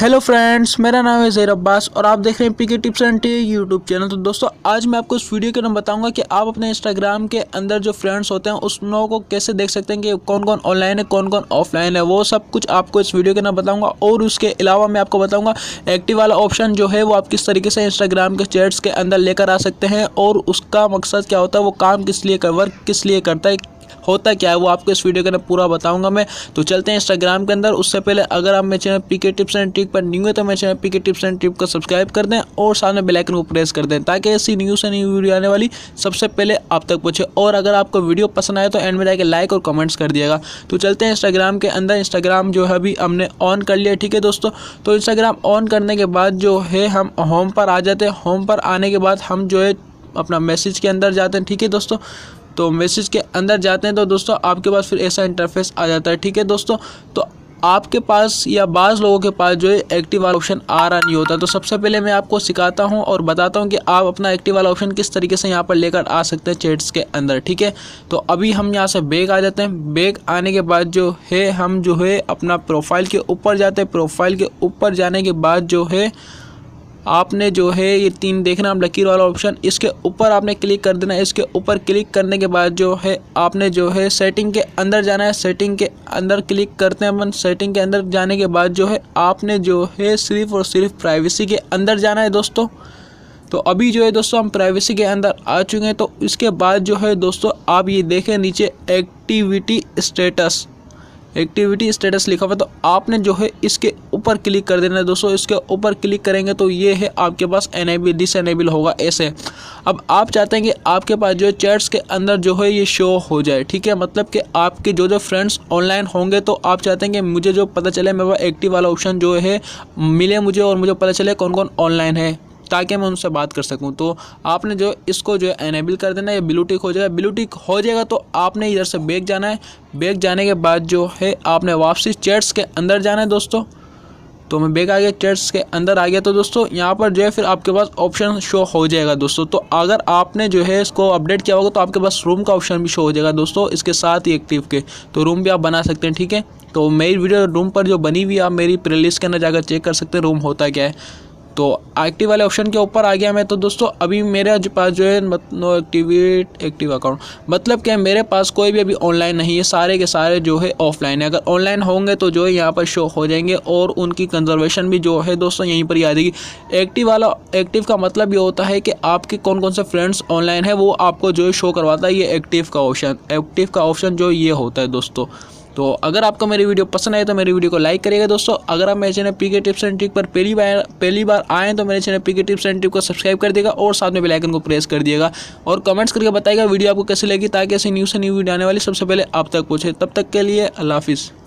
Hello friends, मेरा नाम है ज़ेर अब्बास और आप देख रहे हैं PK tips and tips YouTube channel. तो दोस्तों, आज मैं आपको इस वीडियो के अंदर बताऊंगा कि आप अपने इंस्टाग्राम के अंदर जो फ्रेंड्स होते हैं उस लोगों को कैसे देख सकते हैं कि कौन कौन ऑनलाइन है, कौन कौन ऑफलाइन है। वो सब कुछ आपको इस वीडियो के अंदर बताऊंगा। और उसके अलावा मैं आपको बताऊँगा एक्टिव वाला ऑप्शन जो है वो आप किस तरीके से इंस्टाग्राम के चैट्स के अंदर लेकर आ सकते हैं और उसका मकसद क्या होता है, वो काम किस लिए वर्क किस लिए करता है, होता क्या है, वो आपको इस वीडियो के अंदर पूरा बताऊंगा मैं। तो चलते हैं इंस्टाग्राम के अंदर। उससे पहले अगर आप मेरे channel PK tips and tips पर न्यू है तो मेरे channel PK tips and tips को सब्सक्राइब कर दें और सामने बेल आइकन को प्रेस कर दें ताकि ऐसी न्यू से न्यू वीडियो आने वाली सबसे पहले आप तक पहुंचे। और अगर आपको वीडियो पसंद आए तो एंड में जाकर लाइक और कमेंट्स कर दिएगा। तो चलते हैं इंस्टाग्राम के अंदर। इंस्टाग्राम जो है अभी हमने ऑन कर लिया, ठीक है दोस्तों। तो इंस्टाग्राम ऑन करने के बाद जो है हम होम पर आ जाते हैं। होम पर आने के बाद हम जो है अपना मैसेज के अंदर जाते हैं, ठीक है दोस्तों। तो मैसेज के अंदर जाते हैं तो दोस्तों आपके पास फिर ऐसा इंटरफेस आ जाता है, ठीक है दोस्तों। तो आपके पास या बाज़ लोगों के पास जो है एक्टिव वाला ऑप्शन आ रहा नहीं होता। तो सबसे पहले मैं आपको सिखाता हूं और बताता हूं कि आप अपना एक्टिव वाला ऑप्शन किस तरीके से यहां पर लेकर आ सकते हैं चैट्स के अंदर, ठीक है। तो अभी हम यहां से बैक आ जाते हैं। बैक आने के बाद जो है हम जो है अपना प्रोफाइल के ऊपर जाते हैं। प्रोफाइल के ऊपर जाने के बाद जो है आपने जो है ये तीन देखना लकीर वाला ऑप्शन, इसके ऊपर आपने क्लिक कर देना है। इसके ऊपर क्लिक करने के बाद जो है आपने जो है सेटिंग के अंदर जाना है। सेटिंग के अंदर क्लिक करते हैं अपन। सेटिंग के अंदर जाने के बाद जो है आपने जो है सिर्फ और सिर्फ प्राइवेसी के अंदर जाना है दोस्तों। तो अभी जो है दोस्तों हम प्राइवेसी के अंदर आ चुके हैं। तो इसके बाद जो है दोस्तों आप ये देखें नीचे एक्टिविटी स्टेटस लिखा हुआ है। तो आपने जो है इसके ऊपर क्लिक कर देना है दोस्तों। इसके ऊपर क्लिक करेंगे तो ये है आपके पास डिसएनेबल होगा ऐसे। अब आप चाहते हैं कि आपके पास जो है चैट्स के अंदर जो है ये शो हो जाए, ठीक है। मतलब कि आपके जो फ्रेंड्स ऑनलाइन होंगे तो आप चाहते हैं कि मुझे जो पता चले मेरे पास एक्टिव वाला ऑप्शन जो है मिले मुझे और मुझे पता चले कौन कौन ऑनलाइन है ताकि मैं उनसे बात कर सकूं। तो आपने जो इसको जो है एनेबल कर देना है। ये ब्लू टिक हो जाएगा। ब्लू टिक हो जाएगा तो आपने इधर से बैक जाना है। बैक जाने के बाद जो है आपने वापसी चैट्स के अंदर जाना है दोस्तों। तो मैं बैक आ गया, चैट्स के अंदर आ गया। तो दोस्तों यहाँ पर जो है फिर आपके पास ऑप्शन शो हो जाएगा दोस्तों। तो अगर आपने जो है इसको अपडेट किया होगा तो आपके पास रूम का ऑप्शन भी शो हो जाएगा दोस्तों, इसके साथ ही एक्टिव के। तो रूम भी आप बना सकते हैं, ठीक है। तो मेरी वीडियो रूम पर जो बनी हुई आप मेरी प्लेलिस्ट के अंदर जाकर चेक कर सकते हैं रूम होता क्या है। तो एक्टिव वाले ऑप्शन के ऊपर आ गया मैं। तो दोस्तों अभी मेरे पास जो है नो एक्टिव अकाउंट, मतलब कि मेरे पास कोई भी अभी ऑनलाइन नहीं है, सारे के सारे जो है ऑफलाइन है। अगर ऑनलाइन होंगे तो जो है यहाँ पर शो हो जाएंगे और उनकी कंजर्वेशन भी जो है दोस्तों यहीं पर ही आ जाएगी। एक्टिव का मतलब ये होता है कि आपके कौन कौन से फ्रेंड्स ऑनलाइन है वो आपको जो है शो करवाता है। ये एक्टिव का ऑप्शन जो ये होता है दोस्तों। तो अगर आपको मेरी वीडियो पसंद आए तो मेरी वीडियो को लाइक करिएगा दोस्तों। अगर आप मेरे channel PK tips and tips पर पहली बार आएँ तो मेरे channel PK tips and tips को सब्सक्राइब कर देगा और साथ में बेल आइकन को प्रेस कर दिएगा और कमेंट्स करके बताइएगा वीडियो आपको कैसी लगी ताकि ऐसी न्यू से न्यू वीडियो आने वाली सबसे पहले आप तक पहुँचे। तब तक के लिए अल्लाह हाफिज़।